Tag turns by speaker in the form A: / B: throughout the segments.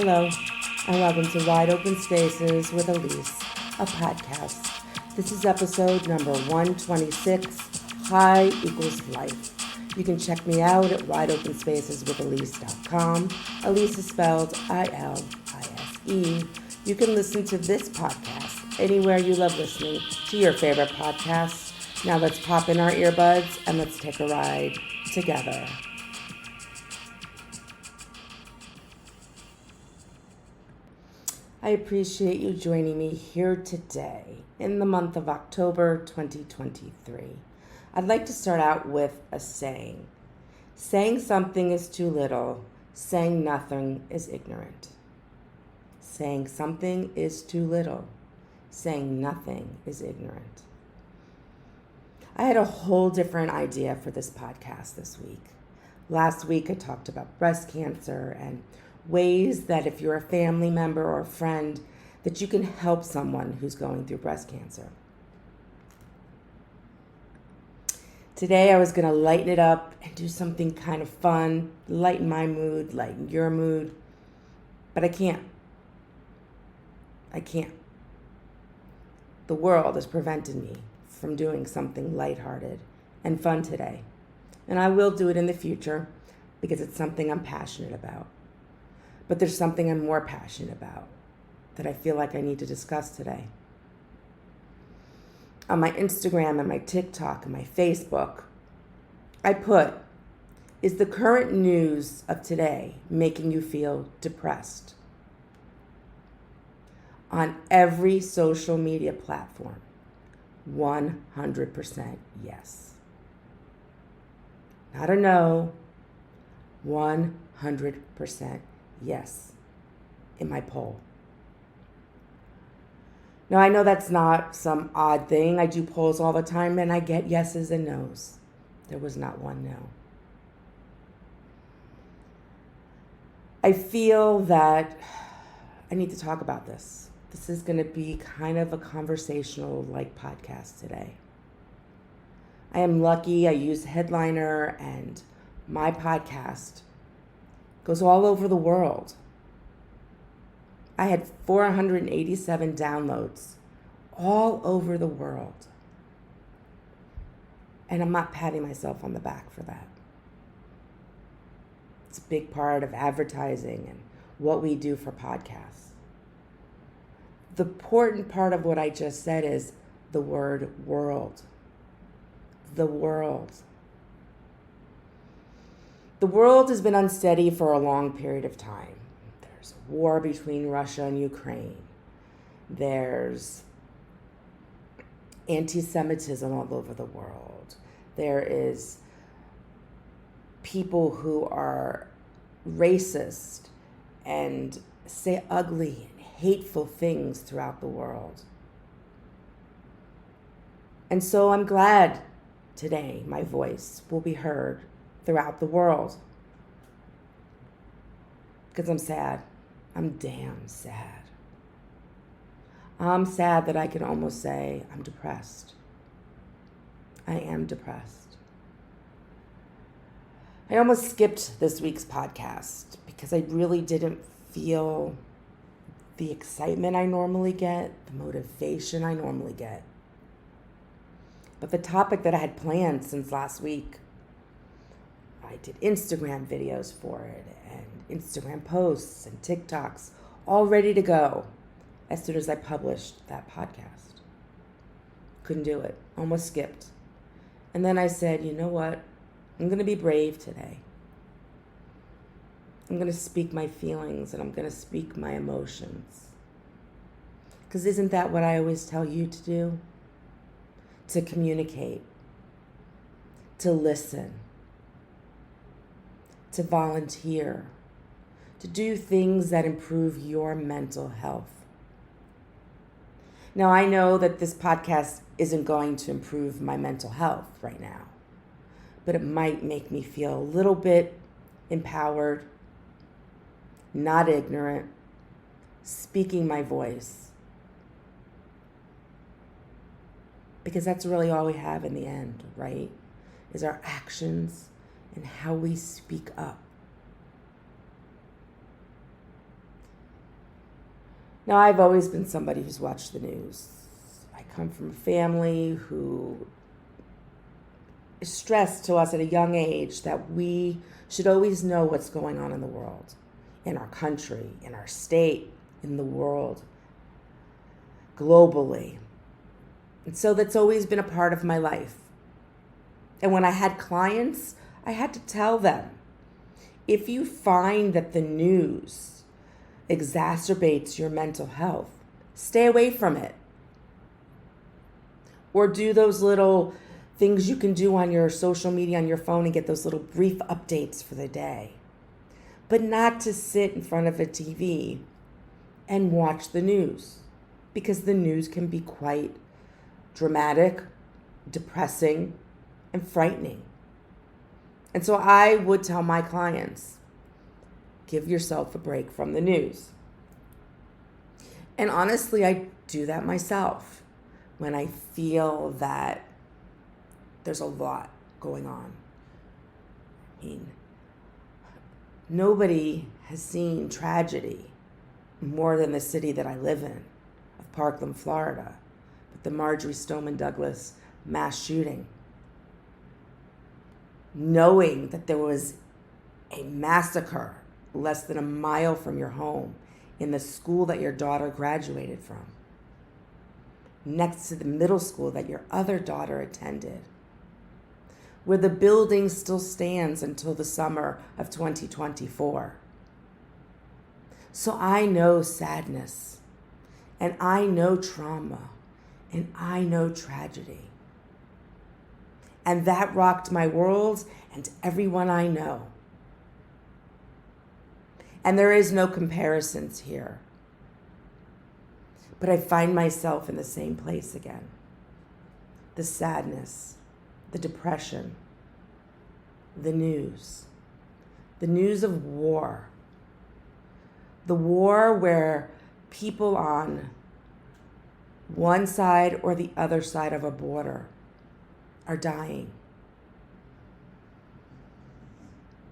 A: Hello, and welcome to Wide Open Spaces with Elise, a podcast. This is episode number 126, High equals Life. You can check me out at wideopenspaceswithelise.com. Elise is spelled I-L-I-S-E. You can listen to this podcast anywhere you love listening to your favorite podcasts. Now let's pop in our earbuds and let's take a ride together. I appreciate you joining me here today in the month of October 2023. I'd like to start out with a saying. Saying something is too little, saying nothing is ignorant. Saying something is too little, saying nothing is ignorant. I had a whole different idea for this podcast this week. Last week I talked about breast cancer and ways that if you're a family member or a friend, that you can help someone who's going through breast cancer. Today I was going to lighten it up and do something kind of fun, lighten my mood, lighten your mood, but I can't. The world has prevented me from doing something lighthearted and fun today, and I will do it in the future because it's something I'm passionate about. But there's something I'm more passionate about that I feel like I need to discuss today. On my Instagram and my TikTok and my Facebook, I put, is the current news of today making you feel depressed? On every social media platform, 100% yes. Not a no, 100% yes in my poll. Now, I know that's not some odd thing. I do polls all the time and I get yeses and nos. There was not one no. I feel that I need to talk about this. This is going to be kind of a conversational podcast today. I am lucky I use Headliner and my podcast goes all over the world. I had 487 downloads all over the world. And I'm not patting myself on the back for that. It's a big part of advertising and what we do for podcasts. The important part of what I just said is the word world. The world. The world has been unsteady for a long period of time. There's a war between Russia and Ukraine. There's anti-Semitism all over the world. There is people who are racist and say ugly and hateful things throughout the world. And so I'm glad today my voice will be heard throughout the world. Because I'm sad. I'm damn sad. I'm sad that I can almost say I'm depressed. I am depressed. I almost skipped this week's podcast because I really didn't feel the excitement I normally get, the motivation I normally get. But the topic that I had planned since last week, I did Instagram videos for it and Instagram posts and TikToks all ready to go as soon as I published that podcast. Couldn't do it. Almost skipped. And then I said, you know what? I'm going to be brave today. I'm going to speak my feelings and I'm going to speak my emotions. Because isn't that what I always tell you to do? To communicate. To listen. To volunteer, to do things that improve your mental health. Now, I know that this podcast isn't going to improve my mental health right now, but it might make me feel a little bit empowered, not ignorant, speaking my voice. Because that's really all we have in the end, right? Is our actions and how we speak up. Now, I've always been somebody who's watched the news. I come from a family who is stressed to us at a young age that we should always know what's going on in the world, in our country, in our state, in the world, globally. And so that's always been a part of my life. And when I had clients, I had to tell them, if you find that the news exacerbates your mental health, stay away from it. Or do those little things you can do on your social media on your phone and get those little brief updates for the day. But not to sit in front of a TV and watch the news, because the news can be quite dramatic, depressing, and frightening. And so I would tell my clients, give yourself a break from the news. And honestly, I do that myself when I feel that there's a lot going on. I mean, nobody has seen tragedy more than the city that I live in, of Parkland, Florida, with the Marjorie Stoneman Douglas mass shooting. Knowing that there was a massacre less than a mile from your home in the school that your daughter graduated from, next to the middle school that your other daughter attended, where the building still stands until the summer of 2024. So I know sadness, and I know trauma, and I know tragedy. And that rocked my world and everyone I know. And there is no comparisons here. But I find myself in the same place again. The sadness, the depression, the news of war. The war where people on one side or the other side of a border are dying,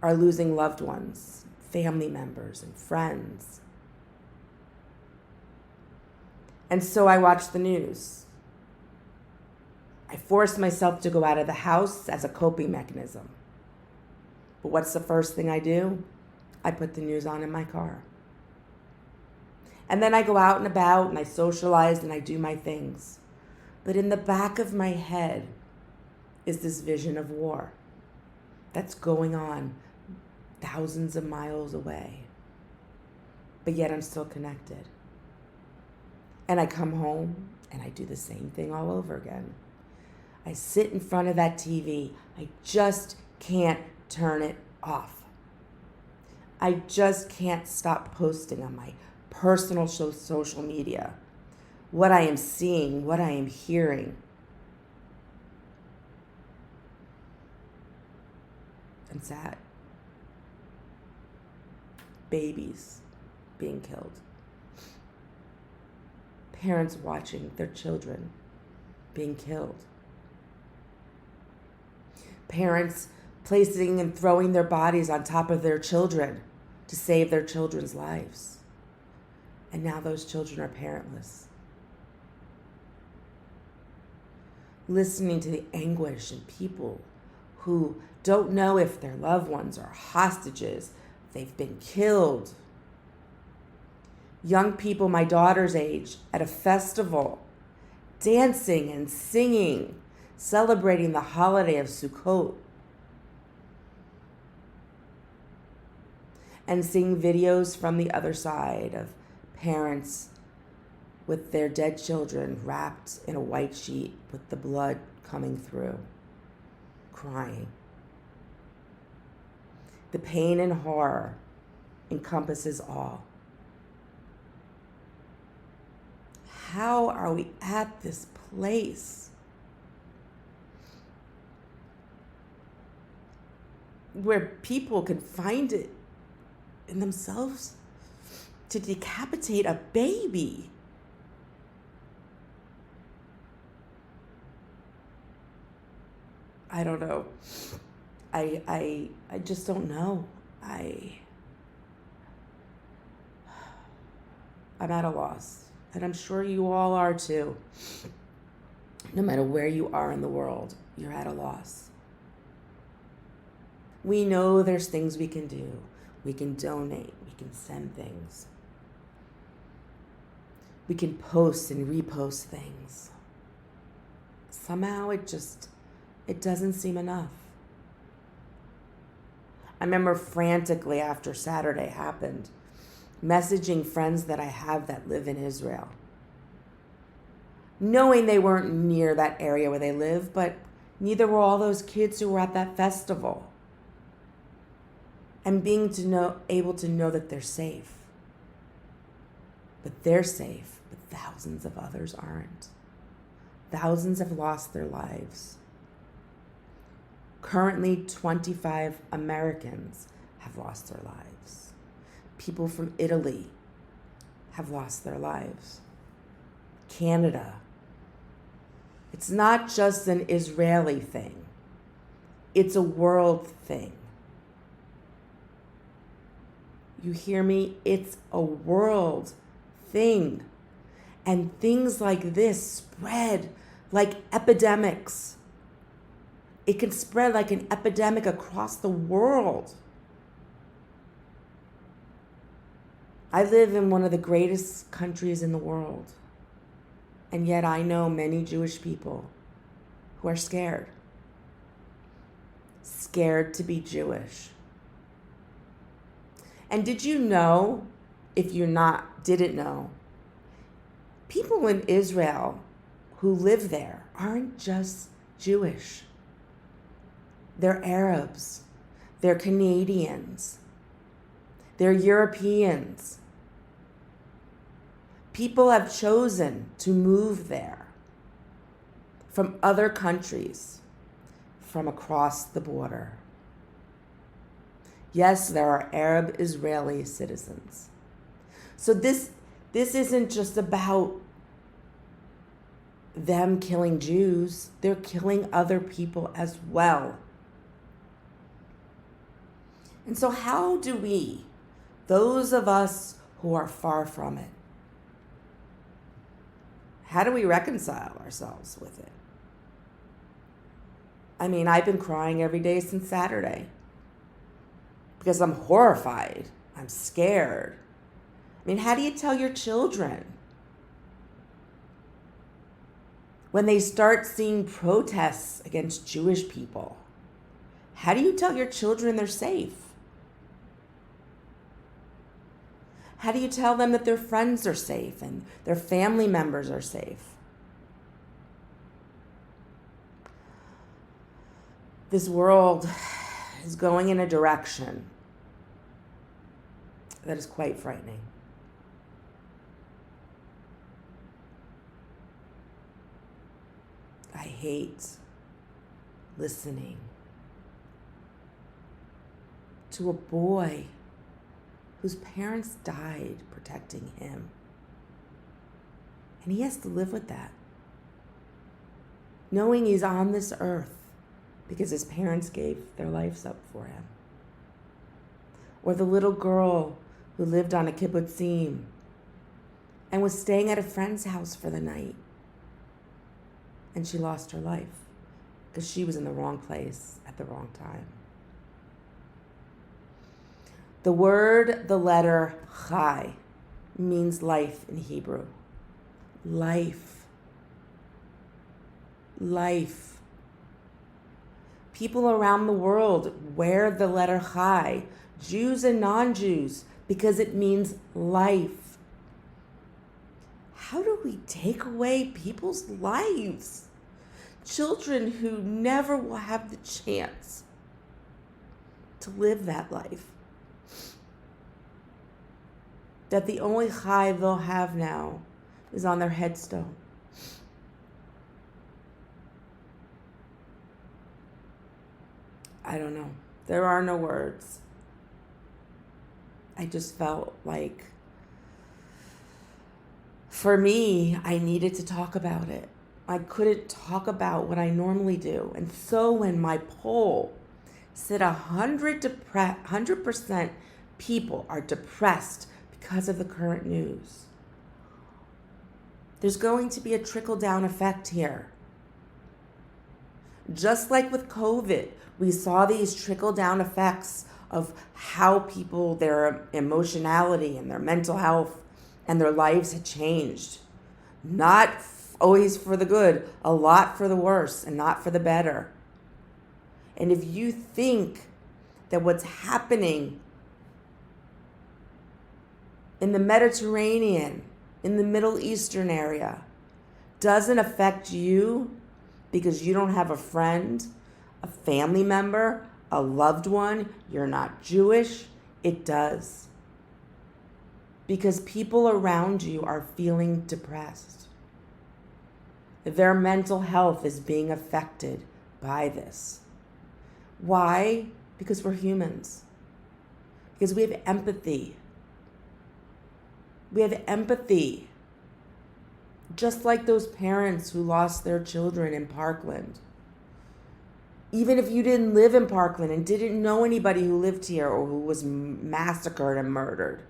A: are losing loved ones, family members, and friends. And so I watch the news. I force myself to go out of the house as a coping mechanism. But what's the first thing I do? I put the news on in my car. And then I go out and about and I socialize and I do my things. But in the back of my head is this vision of war that's going on thousands of miles away. But yet I'm still connected. And I come home and I do the same thing all over again. I sit in front of that TV. I just can't turn it off. I just can't stop posting on my personal social media what I am seeing, what I am hearing. I'm sad. Babies being killed. Parents watching their children being killed. Parents placing and throwing their bodies on top of their children to save their children's lives. And now those children are parentless. Listening to the anguish in people who don't know if their loved ones are hostages, they've been killed. Young people my daughter's age at a festival, dancing and singing, celebrating the holiday of Sukkot. And seeing videos from the other side of parents with their dead children wrapped in a white sheet with the blood coming through, crying. The pain and horror encompasses all. How are we at this place where people can find it in themselves to decapitate a baby? I don't know. I just don't know. I I'm at a loss. And I'm sure you all are too. No matter where you are in the world, you're at a loss. We know there's things we can do. We can donate. We can send things. We can post and repost things. Somehow it doesn't seem enough. I remember frantically after Saturday happened, messaging friends that I have that live in Israel, knowing they weren't near that area where they live, but neither were all those kids who were at that festival. And being able to know that they're safe. But they're safe, but thousands of others aren't. Thousands have lost their lives. Currently, 25 Americans have lost their lives. People from Italy have lost their lives. Canada. It's not just an Israeli thing. It's a world thing. You hear me? It's a world thing. And things like this spread like epidemics. It can spread like an epidemic across the world. I live in one of the greatest countries in the world. And yet I know many Jewish people who are scared. Scared to be Jewish. And did you know, if you didn't know, people in Israel who live there aren't just Jewish. They're Arabs. They're Canadians. They're Europeans. People have chosen to move there from other countries, from across the border. Yes, there are Arab Israeli citizens. So this isn't just about them killing Jews. They're killing other people as well. And so how do we, those of us who are far from it, how do we reconcile ourselves with it? I mean, I've been crying every day since Saturday because I'm horrified. I'm scared. I mean, how do you tell your children when they start seeing protests against Jewish people? How do you tell your children they're safe? How do you tell them that their friends are safe and their family members are safe? This world is going in a direction that is quite frightening. I hate listening to a boy whose parents died protecting him. And he has to live with that, knowing he's on this earth because his parents gave their lives up for him. Or the little girl who lived on a kibbutzim and was staying at a friend's house for the night. And she lost her life because she was in the wrong place at the wrong time. The word, the letter chai, means life in Hebrew. Life. Life. People around the world wear the letter chai, Jews and non-Jews, because it means life. How do we take away people's lives? Children who never will have the chance to live that life. That the only chai they'll have now is on their headstone. I don't know. There are no words. I just felt like, for me, I needed to talk about it. I couldn't talk about what I normally do. And so when my poll said 100% people are depressed because of the current news, There's going to be a trickle-down effect here. Just like with COVID, we saw these trickle-down effects of how people, their emotionality and their mental health and their lives had changed. Not always for the good, a lot for the worse and not for the better. And if you think that what's happening in the Mediterranean, in the Middle Eastern area, doesn't affect you because you don't have a friend, a family member, a loved one, you're not Jewish, it does. Because people around you are feeling depressed. Their mental health is being affected by this. Why? Because we're humans. Because we have empathy. We have empathy. Just like those parents who lost their children in Parkland. Even if you didn't live in Parkland and didn't know anybody who lived here or who was massacred and murdered,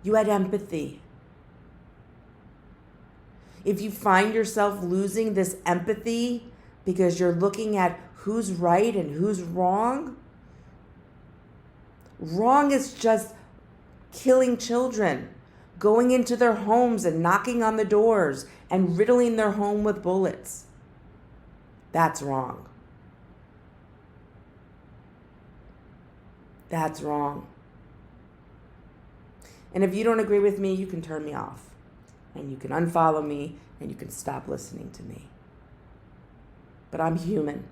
A: you had empathy. If you find yourself losing this empathy because you're looking at who's right and who's wrong, wrong is just killing children, going into their homes and knocking on the doors and riddling their home with bullets. That's wrong. That's wrong. And if you don't agree with me, you can turn me off. And you can unfollow me, and you can stop listening to me. But I'm human.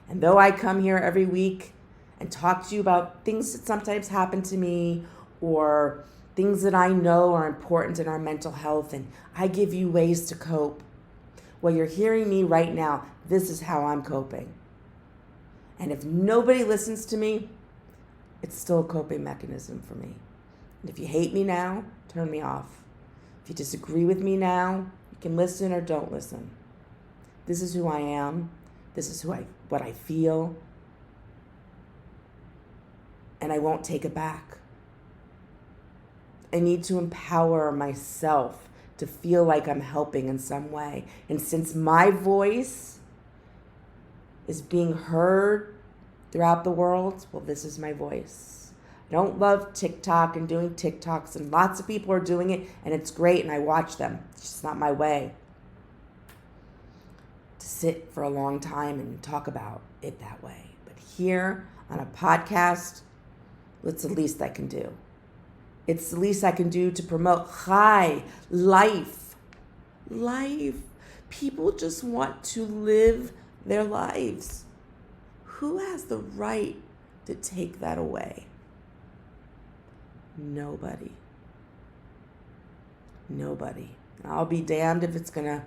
A: And though I come here every week and talk to you about things that sometimes happen to me or things that I know are important in our mental health, and I give you ways to cope, well, you're hearing me right now. This is how I'm coping. And if nobody listens to me, it's still a coping mechanism for me. And if you hate me now, turn me off. If you disagree with me now, you can listen or don't listen. This is who I am. This is what I feel. And I won't take it back. I need to empower myself to feel like I'm helping in some way. And since my voice is being heard throughout the world, well, this is my voice. I don't love TikTok and doing TikToks, and lots of people are doing it, and it's great, and I watch them. It's just not my way to sit for a long time and talk about it that way. But here on a podcast, it's the least I can do. It's the least I can do to promote life. People just want to live their lives. Who has the right to take that away? Nobody. I'll be damned if it's going to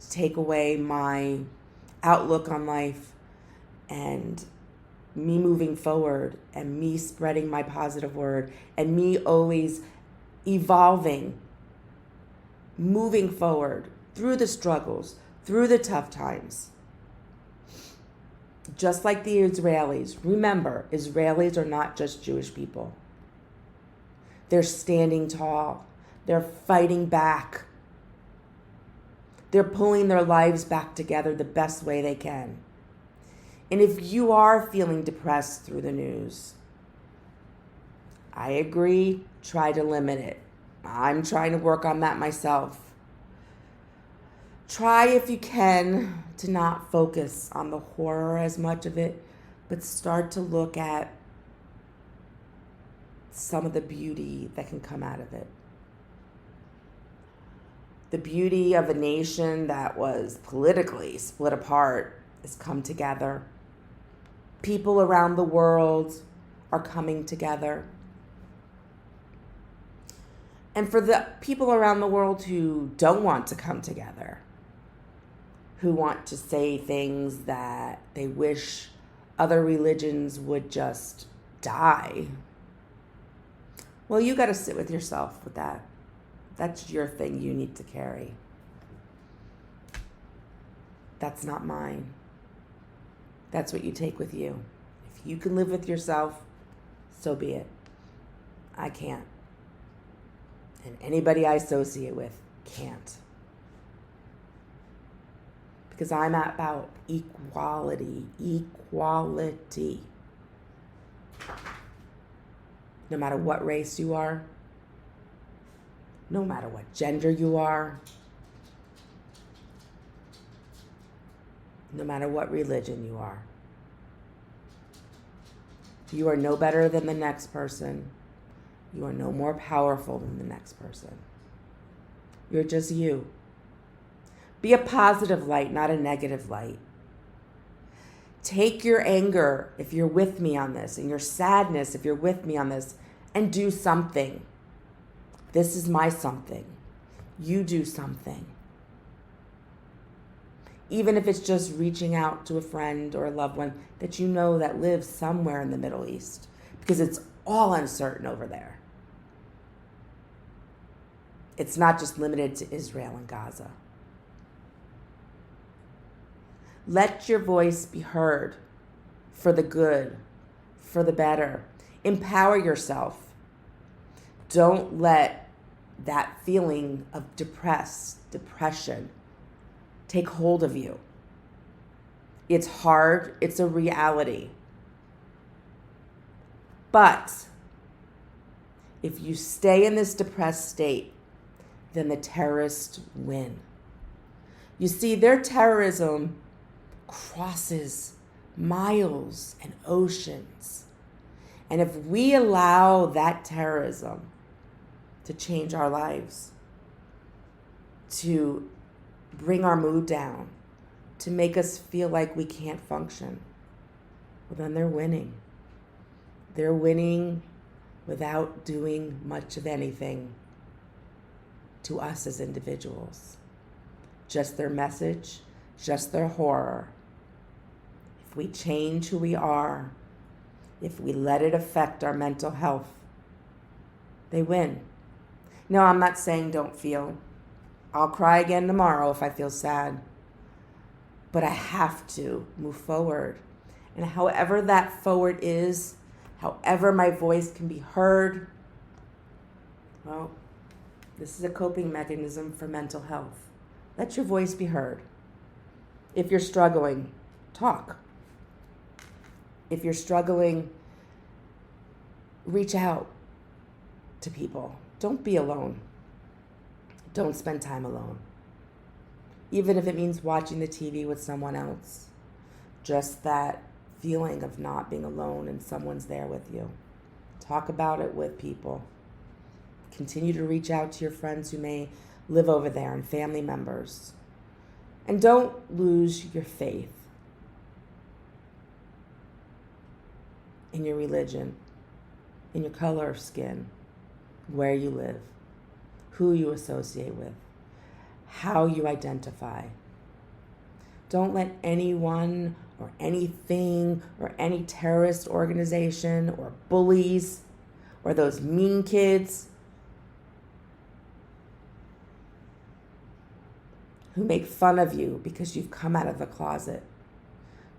A: take away my outlook on life and me moving forward and me spreading my positive word and me always evolving, moving forward through the struggles, through the tough times. Just like the Israelis. Remember, Israelis are not just Jewish people. They're standing tall. They're fighting back. They're pulling their lives back together the best way they can. And if you are feeling depressed through the news, I agree, try to limit it. I'm trying to work on that myself. Try, if you can, to not focus on the horror as much of it, but start to look at some of the beauty that can come out of it. The beauty of a nation that was politically split apart has come together. People around the world are coming together. And for the people around the world who don't want to come together, who want to say things that they wish other religions would just die, well, you got to sit with yourself with that. That's your thing you need to carry. That's not mine. That's what you take with you. If you can live with yourself, so be it. I can't. And anybody I associate with can't. Because I'm about equality. No matter what race you are, no matter what gender you are, no matter what religion you are. You are no better than the next person. You are no more powerful than the next person. You're just you. Be a positive light, not a negative light. Take your anger, if you're with me on this, and your sadness, if you're with me on this, and do something. This is my something. You do something. Even if it's just reaching out to a friend or a loved one that you know that lives somewhere in the Middle East, because it's all uncertain over there. It's not just limited to Israel and Gaza. Let your voice be heard for the good, for the better. Empower yourself. Don't let that feeling of depression take hold of you. It's hard. It's a reality. But if you stay in this depressed state, then the terrorists win. You see, their terrorism crosses miles and oceans. And if we allow that terrorism to change our lives, to bring our mood down, to make us feel like we can't function, well, then they're winning. They're winning without doing much of anything to us as individuals. Just their message, just their horror. If we change who we are, if we let it affect our mental health, they win. No, I'm not saying don't feel. I'll cry again tomorrow if I feel sad. But I have to move forward. And however that forward is, however my voice can be heard, well, this is a coping mechanism for mental health. Let your voice be heard. If you're struggling, talk. If you're struggling, reach out to people. Don't be alone. Don't spend time alone. Even if it means watching the TV with someone else. Just that feeling of not being alone and someone's there with you. Talk about it with people. Continue to reach out to your friends who may live over there and family members. And don't lose your faith in your religion, in your color of skin, where you live, who you associate with, how you identify. Don't let anyone or anything or any terrorist organization or bullies or those mean kids who make fun of you because you've come out of the closet.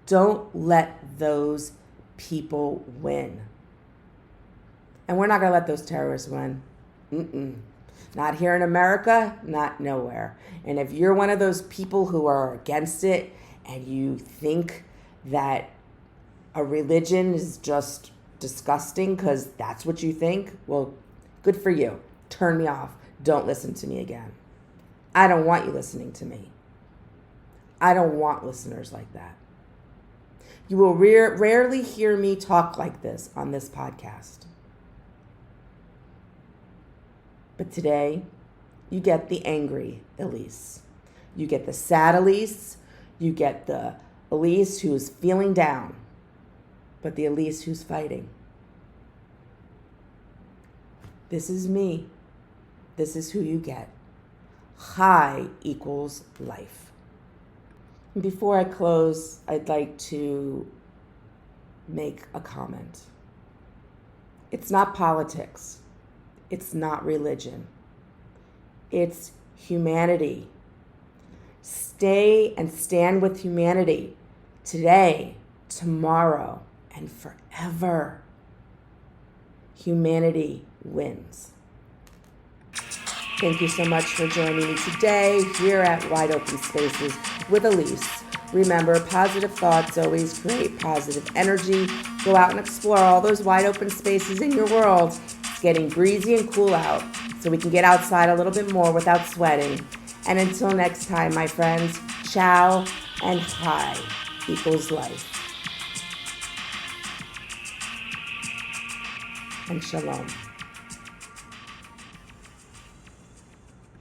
A: Don't let those people win. And we're not going to let those terrorists win. Not here in America, not nowhere. And if you're one of those people who are against it and you think that a religion is just disgusting because that's what you think, well, good for you. Turn me off. Don't listen to me again. I don't want you listening to me. I don't want listeners like that. You will rarely hear me talk like this on this podcast. But today, you get the angry Elise. You get the sad Elise. You get the Elise who's feeling down, but the Elise who's fighting. This is me. This is who you get. High equals life. Before I close, I'd like to make a comment. It's not politics. It's not religion. It's humanity. Stay and stand with humanity today, tomorrow, and forever. Humanity wins. Thank you so much for joining me today here at Wide Open Spaces with Elise. Remember, positive thoughts always create positive energy. Go out and explore all those wide open spaces in your world. It's getting breezy and cool out, so we can get outside a little bit more without sweating. And until next time, my friends, ciao and hi equals life. And shalom.